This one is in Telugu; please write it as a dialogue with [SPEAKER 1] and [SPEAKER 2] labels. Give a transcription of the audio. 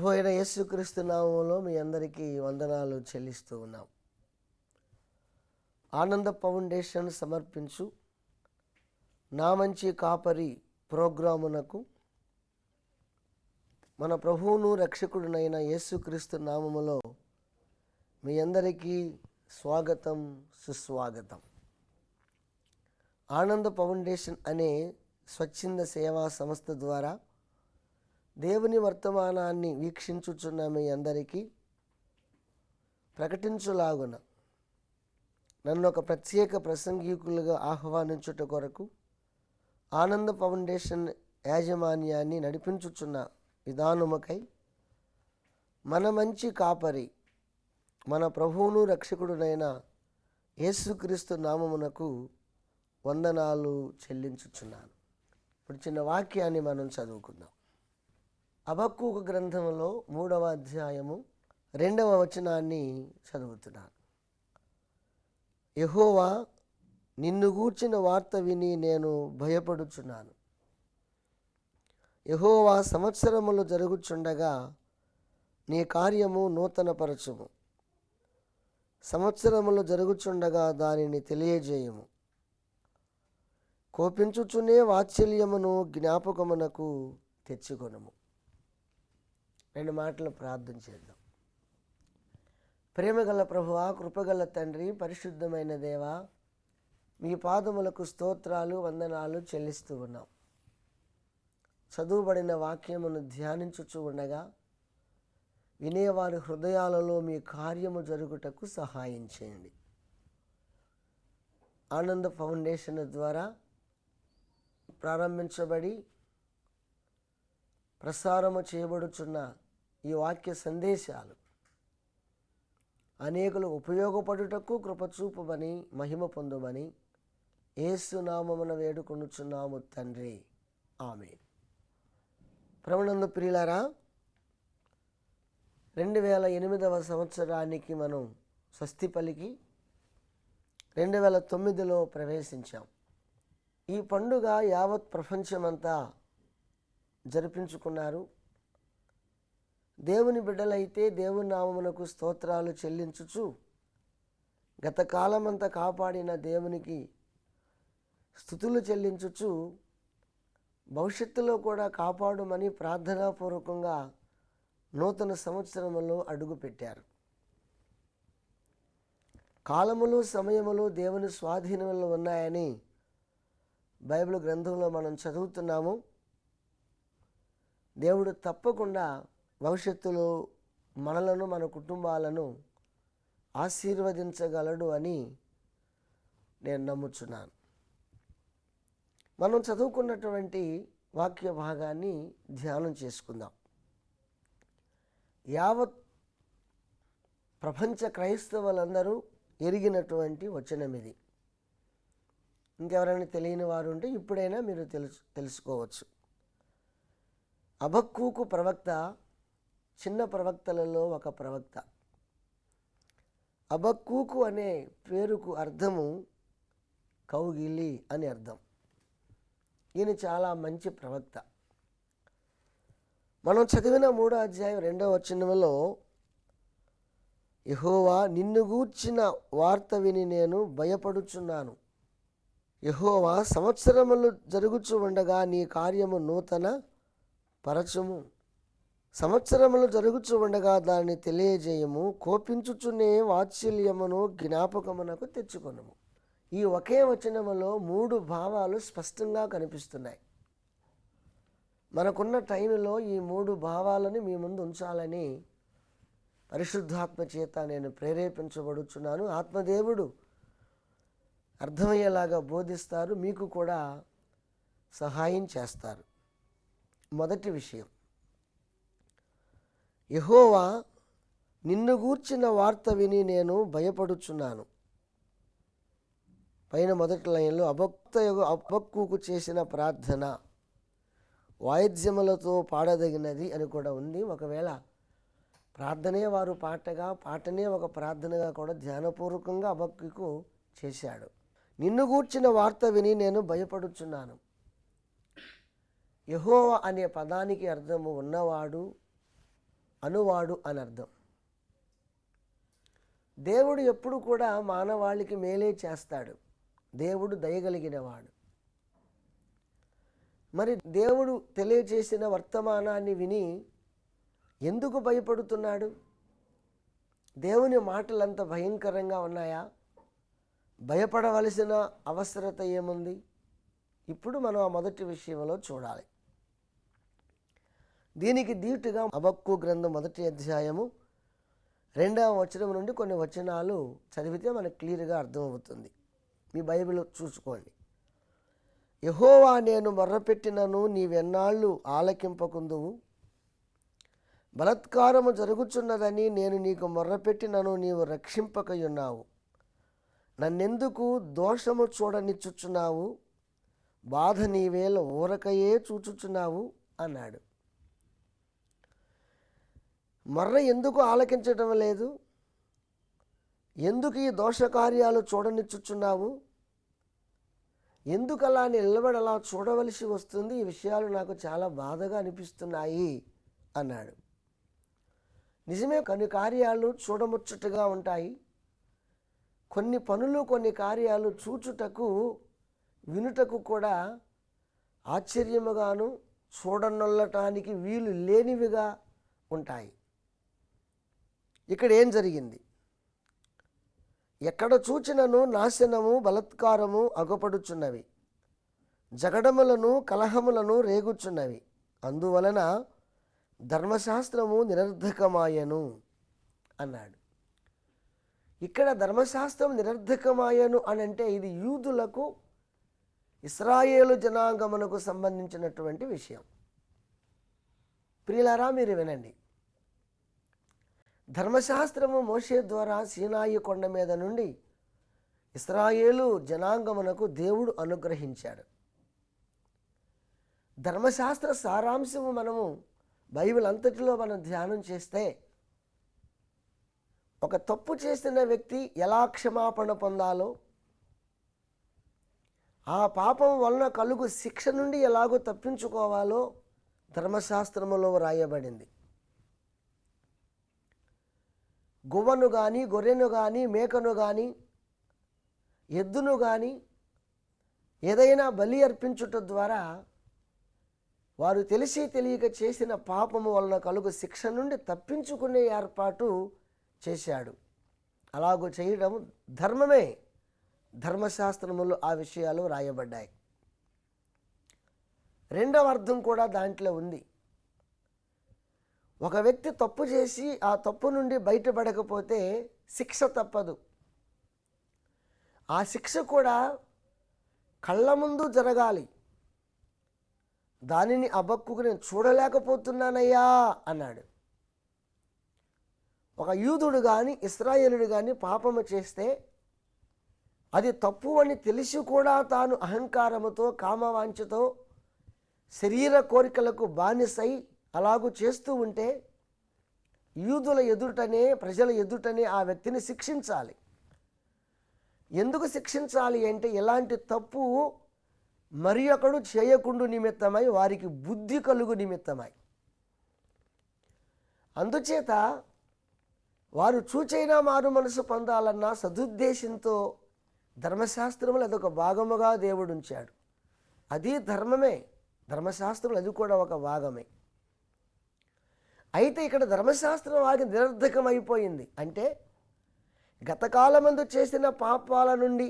[SPEAKER 1] ప్రభు అయిన యేసుక్రీస్తు నామములో మీ అందరికీ వందనాలు చెల్లిస్తూ ఉన్నాం. ఆనంద ఫౌండేషన్ సమర్పించు నా మంచి కాపరి ప్రోగ్రామునకు మన ప్రభువును రక్షకుడునైన యేసుక్రీస్తు నామములో మీ అందరికీ స్వాగతం, సుస్వాగతం. ఆనంద ఫౌండేషన్ అనే స్వచ్ఛంద సేవా సంస్థ ద్వారా దేవుని వర్తమానాన్ని వీక్షించుచున్న మీ అందరికీ ప్రకటించులాగున నన్ను ఒక ప్రత్యేక ప్రసంగికులుగా ఆహ్వానించుట కొరకు ఆనంద ఫౌండేషన్ యాజమాన్యాన్ని నడిపించుచున్న విధానముకై మన మంచి కాపరి మన ప్రభువును రక్షకుడునైన యేసుక్రీస్తు నామమునకు వందనాలు చెల్లించుచున్నాను. ఇప్పుడు చిన్న వాక్యాన్ని మనం చదువుకుందాం. హబక్కూకు గ్రంథంలో 3వ అధ్యాయము 2వ వచనాన్ని చదువుతున్నాను. యెహోవా, నిన్ను గూర్చిన వార్త విని నేను భయపడుచున్నాను. యెహోవా, సంవత్సరములు జరుగుచుండగా నీ కార్యము నూతనపరచుము. సంవత్సరములు జరుగుచుండగా దానిని తెలియజేయము. కోపించుచునే వాత్సల్యమును జ్ఞాపకమునకు తెచ్చుకొనుము. 2 మాటలు ప్రార్థన చేద్దాం. ప్రేమగల ప్రభువా, కృపగల తండ్రి, పరిశుద్ధమైన దేవా, మీ పాదములకు స్తోత్రాలు, వందనాలు చెల్లిస్తూ ఉన్నాం. చదువుబడిన వాక్యమును ధ్యానించుచూ ఉండగా వినేవారి హృదయాలలో మీ కార్యము జరుగుటకు సహాయం చేయండి. ఆనంద ఫౌండేషన్ ద్వారా ప్రారంభించబడి ప్రసారము చేయబడుచున్న ఈ వాక్య సందేశాలు అనేకులు ఉపయోగపడుటకు కృపచూపమని, మహిమ పొందుమని యేసు నామమున వేడుకొనుచున్నాము తండ్రి, ఆమేన్. ప్రభునందు ప్రియులారా, 2008వ సంవత్సరానికి మనం స్వస్తి పలికి 2009లో ప్రవేశించాం. ఈ పండుగ యావత్ ప్రపంచమంతా జరిపించుకున్నారు. దేవుని బిడ్డలైతే దేవుని నామమునకు స్తోత్రాలు చెల్లించుచు గత కాలమంతా కాపాడిన దేవునికి స్తుతులు చెల్లించుచు భవిష్యత్తులో కూడా కాపాడుమని ప్రార్థనాపూర్వకంగా నూతన సంవత్సరములో అడుగుపెట్టారు. కాలములు, సమయములు దేవుని స్వాధీనంలో ఉన్నాయని బైబిల్ గ్రంథంలో మనం చదువుతున్నాము. దేవుడు తప్పకుండా భవిష్యత్తులో మనలను, మన కుటుంబాలను ఆశీర్వదించగలడు అని నేను నమ్ముచున్నాను. మనం చదువుకున్నటువంటి వాక్య భాగాన్ని ధ్యానం చేసుకుందాం. యావత్ ప్రపంచ క్రైస్తవులందరూ ఎరిగినటువంటి వచనం ఇది. ఇంకెవరైనా తెలియని వారు ఉంటే ఇప్పుడైనా మీరు తెలుసుకోవచ్చు. హబక్కూకు ప్రవక్త చిన్న ప్రవక్తలలో ఒక ప్రవక్త. హబక్కూకు అనే పేరుకు అర్థము కౌగిలి అని అర్థం. ఈయన చాలా మంచి ప్రవక్త. మనం చదివిన 3వ అధ్యాయం 2వ వచనంలో యెహోవా, నిన్ను గూర్చిన వార్త విని నేను భయపడుచున్నాను. యెహోవా, సంవత్సరములు జరుగుచు ఉండగా నీ కార్యము నూతన పరచుము. సంవత్సరములు జరుగుచు ఉండగా దాన్ని తెలియజేయము. కోపించుచునే వాత్సల్యమును జ్ఞాపకమునకు తెచ్చుకొనుము. ఈ ఒకే వచనములో 3 భావాలు స్పష్టంగా కనిపిస్తున్నాయి. మనకున్న టైంలో ఈ 3 భావాలను మీ ముందు ఉంచాలని పరిశుద్ధాత్మ చేత నేను ప్రేరేపించబడుచున్నాను. ఆత్మదేవుడు అర్థమయ్యేలాగా బోధిస్తారు, మీకు కూడా సహాయం చేస్తారు. మొదటి విషయం, యెహోవా, నిన్ను గూర్చిన వార్త విని నేను భయపడుచున్నాను. పైన మొదటి లైన్లో హబక్కూకు చేసిన ప్రార్థన వాయిద్యములతో పాడదగినది అని కూడా ఉంది. ఒకవేళ ప్రార్థనే వారు పాటగా, పాటనే ఒక ప్రార్థనగా కూడా ధ్యానపూర్వకంగా హబక్కూకు చేశాడు. నిన్ను గూర్చిన వార్త విని నేను భయపడుచున్నాను. యెహోవా అనే పదానికి అర్థము ఉన్నవాడు, అనువాడు అని అర్థం. దేవుడు ఎప్పుడు కూడా మానవాళికి మేలే చేస్తాడు. దేవుడు దయగలిగినవాడు. మరి దేవుడు తెలియజేసిన వర్తమానాన్ని విని ఎందుకు భయపడుతున్నాడు? దేవుని మాటలంత భయంకరంగా ఉన్నాయా? భయపడవలసిన అవసరత ఏముంది? ఇప్పుడు మనం ఆ మొదటి విషయంలో చూడాలి. దీనికి దీటుగా హబక్కూ గ్రంథం 1వ అధ్యాయము 2వ వచనం నుండి కొన్ని వచనాలు చదివితే మనకు క్లియర్గా అర్థమవుతుంది. మీ బైబిల్ చూసుకోండి. యెహోవా, నేను మొర్రపెట్టినను నీవెన్నాళ్ళు ఆలకింపకుందువు? బలాత్కారము జరుగుచున్నదని నేను నీకు మొర్రపెట్టినను నీవు రక్షింపకయున్నావు. నన్నెందుకు దోషము చూడనిచ్చుచున్నావు? బాధ నీవేళ ఊరకయే చూచుచున్నావు అన్నాడు. మొర్ర ఎందుకు ఆలకించడం లేదు? ఎందుకు ఈ దోషకార్యాలు చూడనిచ్చుచున్నావు? ఎందుకు అలా నిలబడి అలా చూడవలసి వస్తుంది? ఈ విషయాలు నాకు చాలా బాధగా అనిపిస్తున్నాయి అన్నాడు. నిజమే, కొన్ని కార్యాలు చూడముచ్చటగా ఉంటాయి. కొన్ని పనులు, కొన్ని కార్యాలు చూచుటకు, వినుటకు కూడా ఆశ్చర్యముగాను, చూడనొల్లటానికి వీలు లేనివిగా ఉంటాయి. ఇక్కడ ఏం జరిగింది? ఎక్కడ చూచినను నాశనము, బలాత్కారము అగపడుచున్నవి, జగడములను, కలహములను రేగుచున్నవి. అందువలన ధర్మశాస్త్రము నిరర్ధకమాయను అన్నాడు. ఇక్కడ ధర్మశాస్త్రం నిరర్ధకమాయను అని అంటే ఇది యూదులకు, ఇశ్రాయేలు జనాంగమునకు సంబంధించినటువంటి విషయం. ప్రియులారా, మీరు వినండి. ధర్మశాస్త్రము మోషే ద్వారా సీనాయి కొండ మీద నుండి ఇశ్రాయేలు జనాంగమునకు దేవుడు అనుగ్రహించాడు. ధర్మశాస్త్ర సారాంశము మనము బైబిల్ అంతటిలో మనం ధ్యానం చేస్తే, ఒక తప్పు చేసిన వ్యక్తి ఎలా క్షమాపణ పొందాలో, ఆ పాపం వలన కలుగు శిక్ష నుండి ఎలాగో తప్పించుకోవాలో ధర్మశాస్త్రములో రాయబడింది. గువ్వను కానీ, గొర్రెను కానీ, మేకను కానీ, ఎద్దును కానీ ఏదైనా బలి అర్పించుట ద్వారా వారు తెలిసి తెలియక చేసిన పాపము వలన కలుగు శిక్ష నుండి తప్పించుకునే ఏర్పాటు చేశాడు. అలాగూ చేయడం ధర్మమే. ధర్మశాస్త్రములో ఆ విషయాలు రాయబడ్డాయి. రెండవ అర్థం కూడా దాంట్లో ఉంది. ఒక వ్యక్తి తప్పు చేసి ఆ తప్పు నుండి బయటపడకపోతే శిక్ష తప్పదు. ఆ శిక్ష కూడా కళ్ళ ముందు జరగాలి. దానిని హబక్కూకు నేను చూడలేకపోతున్నానయ్యా అన్నాడు. ఒక యూదుడు కానీ, ఇశ్రాయేలుడు కానీ పాపము చేస్తే అది తప్పు అని తెలిసి కూడా తాను అహంకారముతో, కామవాంఛతో, శరీర కోరికలకు బానిసై అలాగూ చేస్తూ ఉంటే యూదుల ఎదుటనే, ప్రజల ఎదుటనే ఆ వ్యక్తిని శిక్షించాలి. ఎందుకు శిక్షించాలి అంటే, ఇలాంటి తప్పు మరి ఒకడు చేయకుండు నిమిత్తమై, వారికి బుద్ధి కలుగు నిమిత్తమై. అందుచేత వారు చూచైనా మారు మనసు పొందాలన్న సదుద్దేశంతో ధర్మశాస్త్రములు అదొక భాగముగా దేవుడు ఉంచాడు. అది ధర్మమే. ధర్మశాస్త్రములు అది కూడా ఒక భాగమే. అయితే ఇక్కడ ధర్మశాస్త్రం వారికి నిరర్ధకం అయిపోయింది. అంటే గతకాలమందు చేసిన పాపాల నుండి